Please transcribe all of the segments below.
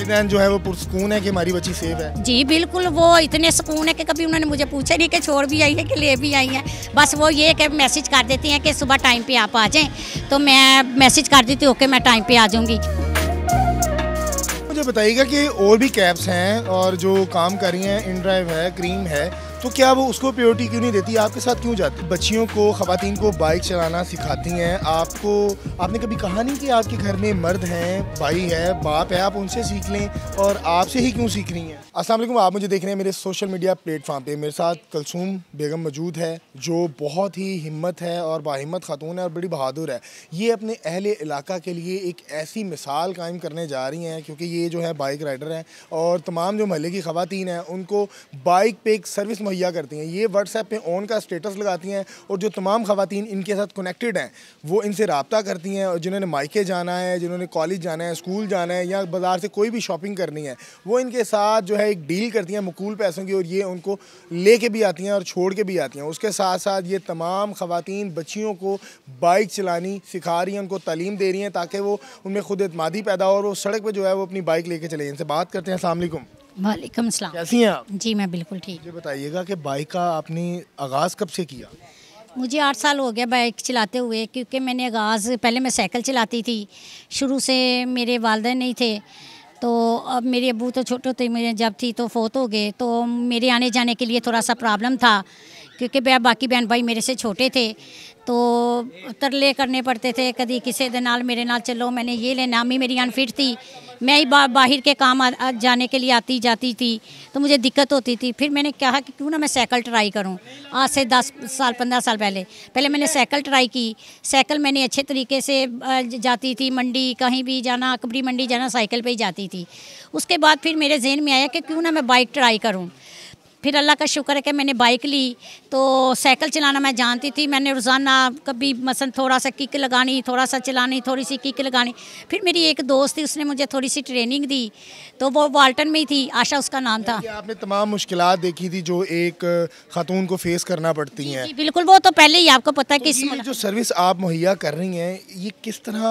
वालिदैन जो है वो पुरसुकून है कि हमारी बच्ची सेफ है? जी बिल्कुल, वो इतने सुकून है कि कभी उन्होंने मुझे पूछा नहीं कि छोड़ भी आई है कि ले भी आई है। बस वो ये कि मैसेज कर देती हैं कि सुबह टाइम पे आप आ जाएं, तो मैं मैसेज कर देती हूँ कि मैं टाइम पे आ जाऊँगी। मुझे बताइएगा कि और भी कैब्स हैं और जो काम कर रही हैं, इन ड्राइव है, क्रीम है, तो क्या वो उसको प्रायोरिटी क्यों नहीं देती, आपके साथ क्यों जाती? बच्चियों को, ख़वातीन को बाइक चलाना सिखाती हैं। आपने कभी कहा नहीं कि आपके घर में मर्द हैं, भाई है, बाप है, आप उनसे सीख लें और आपसे ही क्यों सीख रही हैं? अस्सलाम वालेकुम, आप मुझे देख रहे हैं मेरे सोशल मीडिया प्लेटफॉर्म पे। मेरे साथ कुलसूम बेगम मौजूद है जो बहुत ही हिम्मत है और बाहिम्मत खातून है और बड़ी बहादुर है। ये अपने अहले इलाका के लिए एक ऐसी मिसाल कायम करने जा रही हैं, क्योंकि ये जो है बाइक राइडर हैं और तमाम जो महल्ले की ख़वातीन हैं उनको बाइक पे एक सर्विस मुहैया करती हैं। ये व्हाट्सएप पे ऑन का स्टेटस लगाती हैं और जो तमाम ख़वातीन इनके साथ कनेक्टेड हैं वो इनसे रब्ता करती हैं, और जिन्होंने मायके जाना है, जिन्होंने कॉलेज जाना है, स्कूल जाना है या बाज़ार से कोई भी शॉपिंग करनी है, वो इनके साथ जो है एक डील करती हैं मकूल पैसों की, और ये उनको ले के भी आती हैं और छोड़ के भी आती हैं। उसके साथ साथ ये तमाम ख़वातीन बच्चियों को बाइक चलानी सिखा रही हैं, उनको तालीम दे रही हैं ताकि वो उनमें खुद एतमादी पैदा हो और वो सड़क पर जो है वो अपनी बाइक लेके चले। इनसे बात करते हैं। अस्सलाम वालेकुम। वालेकुम सलाम। कैसी हैं आप? जी मैं बिल्कुल ठीक। मुझे बताइएगा कि बाइक का आपने आगाज़ कब से किया? मुझे 8 साल हो गया बाइक चलाते हुए, क्योंकि मैंने आगाज़ पहले मैं साइकिल चलाती थी। शुरू से मेरे वालिदैन नहीं थे, तो अब मेरे अब्बू तो छोटे थे, मेरे जब थी तो फोत हो गए, तो मेरे आने जाने के लिए थोड़ा सा प्रॉब्लम था, क्योंकि बाकी बहन भाई मेरे से छोटे थे, तो तरले करने पड़ते थे। कभी किसी दे नाल मेरे नाल चलो, मैंने ये लेना, अम्मी मेरी अनफिट थी, मैं ही बाहर के काम जाने के लिए आती जाती थी, तो मुझे दिक्कत होती थी। फिर मैंने कहा कि क्यों ना मैं साइकिल ट्राई करूं। आज से 10 साल 15 साल पहले मैंने साइकिल ट्राई की। साइकिल मैंने अच्छे तरीके से जाती थी, मंडी कहीं भी जाना, कबरी मंडी जाना, साइकिल पे ही जाती थी। उसके बाद फिर मेरे जहन में आया कि क्यों ना मैं बाइक ट्राई करूं। फिर अल्लाह का शुक्र है कि मैंने बाइक ली, तो साइकिल चलाना मैं जानती थी। मैंने रोज़ाना कभी मसलन थोड़ा सा किक लगानी, थोड़ा सा चलानी, थोड़ी सी किक लगानी। फिर मेरी एक दोस्त थी, उसने मुझे थोड़ी सी ट्रेनिंग दी, तो वो वाल्टन में ही थी, आशा उसका नाम था। आपने तमाम मुश्किलात देखी थी जो एक खातून को फेस करना पड़ती हैं। जी बिल्कुल, वो तो पहले ही आपको पता है कि ये जो सर्विस आप मुहैया कर रही हैं, ये किस तरह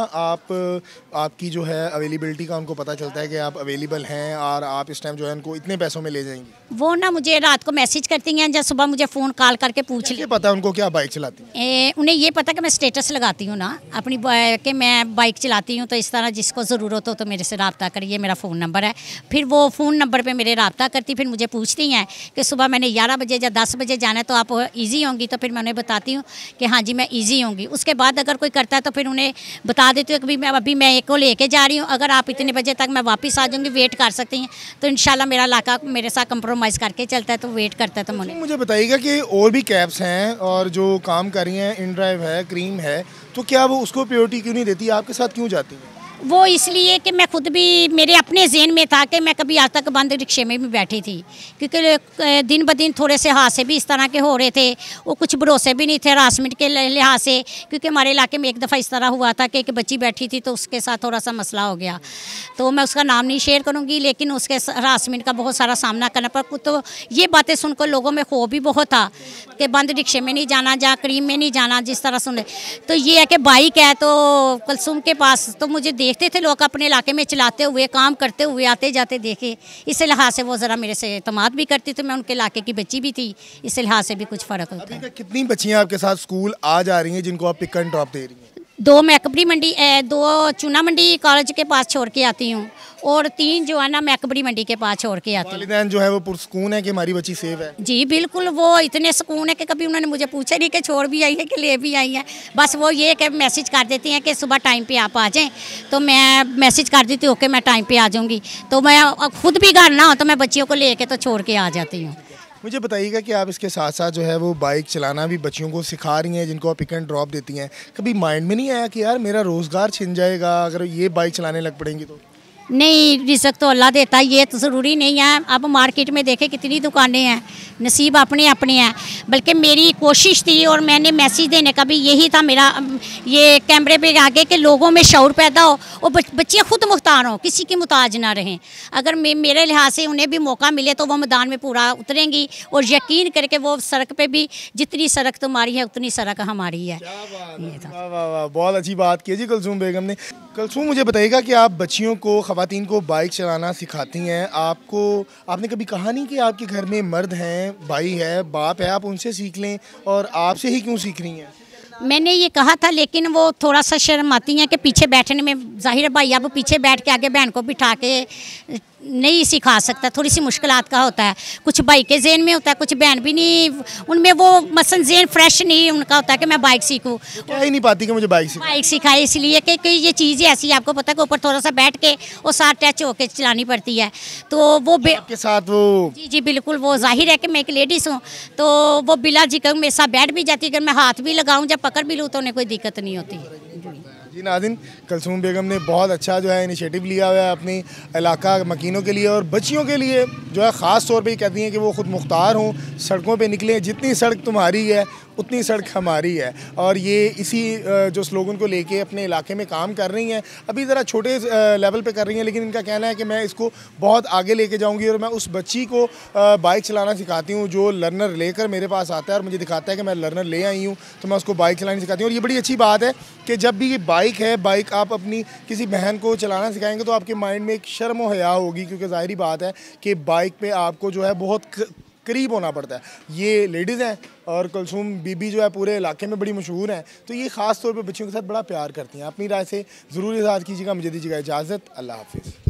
आपकी जो है अवेलेबिलिटी का उनको पता चलता है कि आप अवेलेबल हैं और आप इस टाइम जो है उनको इतने पैसों में ले जाएंगी? वो ना मुझे रात को मैसेज करती हैं, जब सुबह मुझे फ़ोन कॉल करके पूछ ले। पता है उनको क्या बाइक चलाती हैं? उन्हें ये पता कि मैं स्टेटस लगाती हूँ ना अपनी कि मैं बाइक चलाती हूँ, तो इस तरह जिसको ज़रूरत हो तो मेरे से रब्ता करिए, मेरा फ़ोन नंबर है। फिर वो फ़ोन नंबर पे मेरे रब्ता करती, फिर मुझे पूछती हैं कि सुबह मैंने 11 बजे या 10 बजे जाना है, तो आप ईजी होंगी? तो फिर मैं उन्हें बताती हूँ कि हाँ जी मैं ईजी होंगी। उसके बाद अगर कोई करता है तो फिर उन्हें बता देती हूँ कि अभी मैं एक को लेके जा रही हूँ, अगर आप इतने बजे तक मैं वापस आ जाऊँगी, वेट कर सकती हैं। तो इंशाल्लाह मेरा इलाका मेरे साथ कंप्रोमाइज़ करके चलता है, तो वेट करता है। तो मुझे बताइएगा कि और भी कैब्स हैं और जो काम कर रही हैं, इन ड्राइव है, क्रीम है, तो क्या वो उसको प्रायोरिटी क्यों नहीं देती, आपके साथ क्यों जाती हैं? वो इसलिए कि मैं खुद भी, मेरे अपने ज़हन में था कि मैं कभी आज तक बंद रिक्शे में भी बैठी थी, क्योंकि दिन ब दिन थोड़े से हादसे भी इस तरह के हो रहे थे, वो कुछ भरोसे भी नहीं थे हरासमेंट के लिहाज से। क्योंकि हमारे इलाके में एक दफ़ा इस तरह हुआ था कि एक बच्ची बैठी थी, तो उसके साथ थोड़ा सा मसला हो गया, तो मैं उसका नाम नहीं शेयर करूँगी, लेकिन उसके हरासमेंट का बहुत सारा सामना करना पड़ा। तो ये बातें सुनकर लोगों में खौफ भी बहुत था कि बंद रिक्शे में नहीं जाना, जहाँ क्रीम में नहीं जाना, जिस तरह सुने। तो ये है कि बाइक है तो कुलसूम के पास, तो मुझे देखते थे लोग अपने इलाके में चलाते हुए, काम करते हुए, आते जाते देखे, इस लिहाज से वो ज़रा मेरे से एतमाद भी करती थी। मैं उनके इलाके की बच्ची भी थी, इस लिहाज से भी कुछ फ़र्क होता है। कितनी बच्चियाँ आपके साथ स्कूल आ जा रही हैं जिनको आप पिक एंड ड्रॉप दे रही हैं? 2 मैं कबरी मंडी, 2 चूना मंडी कॉलेज के पास छोड़ के आती हूँ, और 3 जो है ना मैं कबरी मंडी के पास छोड़ के आती हूँ। वालिदैन जो है वो पुरसुकून है कि हमारी बच्ची सेफ है? जी बिल्कुल, वो इतने सुकून है कि कभी उन्होंने मुझे पूछा नहीं कि छोड़ भी आई है कि ले भी आई है। बस वो ये कि मैसेज कर देती हैं कि सुबह टाइम पे आप आ जाएं, तो मैं मैसेज कर देती हूँ कि मैं टाइम पे आ जाऊँगी। तो मैं खुद भी घर ना हो तो मैं बच्चियों को ले तो छोड़ के आ जाती हूँ। मुझे बताइएगा कि आप इसके साथ साथ जो है वो बाइक चलाना भी बच्चियों को सिखा रही हैं जिनको आप पिक एंड ड्रॉप देती हैं। कभी माइंड में नहीं आया कि यार मेरा रोज़गार छिन जाएगा अगर ये बाइक चलाने लग पड़ेंगी तो? नहीं, रिज़्क तो अल्लाह देता है, ये तो ज़रूरी नहीं है। अब मार्केट में देखे कितनी दुकानें हैं, नसीब अपने अपने हैं। बल्कि मेरी कोशिश थी और मैंने मैसेज देने का भी यही था मेरा, ये कैमरे पे आगे के लोगों में शऊर पैदा हो और बच्चियाँ खुद मुख्तार हों, किसी की मुताज ना रहें। अगर मेरे लिहाज से उन्हें भी मौका मिले तो वो मैदान में पूरा उतरेंगी, और यकीन करके वो सड़क पे भी जितनी सड़क तुम्हारी है उतनी सड़क हमारी है। वाह वाह वाह, बहुत अच्छी बात की जी कुलसूम बेगम ने। कुलसूम, मुझे बताइएगा कि आप बच्चियों को ख़वातीन को बाइक चलाना सिखाती हैं, आपने कभी कहा नहीं कि आपके घर में मर्द हैं, भाई है, बाप है, आप उनसे सीख लें, और आपसे ही क्यों सीख रही हैं? मैंने ये कहा था, लेकिन वो थोड़ा सा शर्म आती हैं कि पीछे बैठने में। ज़ाहिर है भाई अब पीछे बैठ के आगे बहन को बिठा के नहीं सिखा सकता, थोड़ी सी मुश्किलात का होता है। कुछ भाई के ज़हन में होता है, कुछ बहन भी नहीं, उनमें वो मसलन ज़हन फ्रेश नहीं उनका होता है कि मैं बाइक सीखूं। क्या ही नहीं पाती कि मुझे बाइक सिखाए इसलिए कि ये चीज़ ऐसी है, आपको पता है कि ऊपर थोड़ा सा बैठ के और साथ टच होके चलानी पड़ती है। तो वो आपके साथ वो जी बिल्कुल, वो जाहिर है कि मैं एक लेडीज़ हूँ, तो वो बिला जिक्र मेरे साथ बैठ भी जाती है। अगर मैं हाथ भी लगाऊँ, जब पकड़ भी लूँ तो उन्हें कोई दिक्कत नहीं होती। जी नाज़रीन, कलसूम बेगम ने बहुत अच्छा जो है इनिशिएटिव लिया हुआ है अपनी इलाका मकीनों के लिए और बच्चियों के लिए, जो है ख़ास तौर पे कहती हैं कि वो ख़ुद मुख्तार हों, सड़कों पे निकलें, जितनी सड़क तुम्हारी है उतनी सड़क हमारी है। और ये इसी जो स्लोगन को लेके अपने इलाके में काम कर रही हैं। अभी ज़रा छोटे लेवल पे कर रही हैं, लेकिन इनका कहना है कि मैं इसको बहुत आगे लेके जाऊंगी और मैं उस बच्ची को बाइक चलाना सिखाती हूँ जो लर्नर लेकर मेरे पास आता है और मुझे दिखाता है कि मैं लर्नर ले आई हूँ, तो मैं उसको बाइक चलानी सिखाती हूँ। और ये बड़ी अच्छी बात है कि जब भी ये बाइक आप अपनी किसी बहन को चलाना सिखाएंगे तो आपके माइंड में एक शर्म और हया होगी, क्योंकि ज़ाहिरी बात है कि बाइक पे आपको जो है बहुत करीब होना पड़ता है। ये लेडीज़ हैं और कलसूम बीबी जो है पूरे इलाके में बड़ी मशहूर हैं, तो ये ख़ास तौर पे बच्चियों के साथ बड़ा प्यार करती हैं। अपनी राय से ज़रूर इज़हार कीजिएगा। मुझे दीजिएगा इजाज़त। अल्लाह हाफ़िज़।